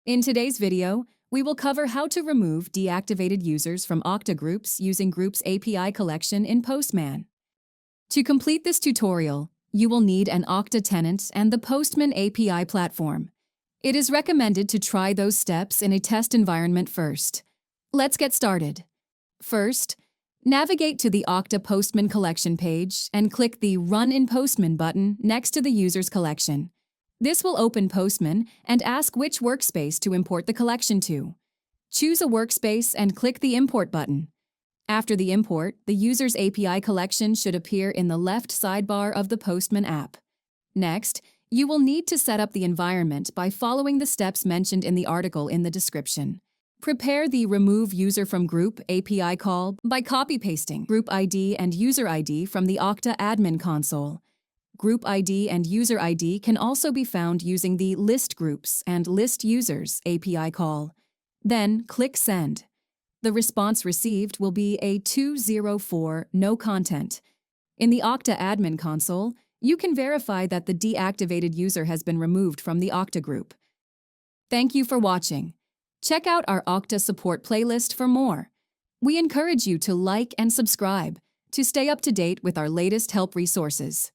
In today's video, we will cover how to remove deactivated users from Okta Groups using Groups API collection in Postman. To complete this tutorial, you will need an Okta tenant and the Postman API platform. It is recommended to try those steps in a test environment first. Let's get started. First, navigate to the Okta Postman collection page and click the Run in Postman button next to the user's collection. This will open Postman and ask which workspace to import the collection to. Choose a workspace and click the Import button. After the import, the user's API collection should appear in the left sidebar of the Postman app. Next, you will need to set up the environment by following the steps mentioned in the article in the description. Prepare the Remove User from Group API call by copy-pasting Group ID and User ID from the Okta admin console. Group ID and User ID can also be found using the List Groups and List Users API call. Then click Send. The response received will be a 204 no content. In the Okta admin console, you can verify that the deactivated user has been removed from the Okta group. Thank you for watching. Check out our Okta support playlist for more. We encourage you to like and subscribe to stay up to date with our latest help resources.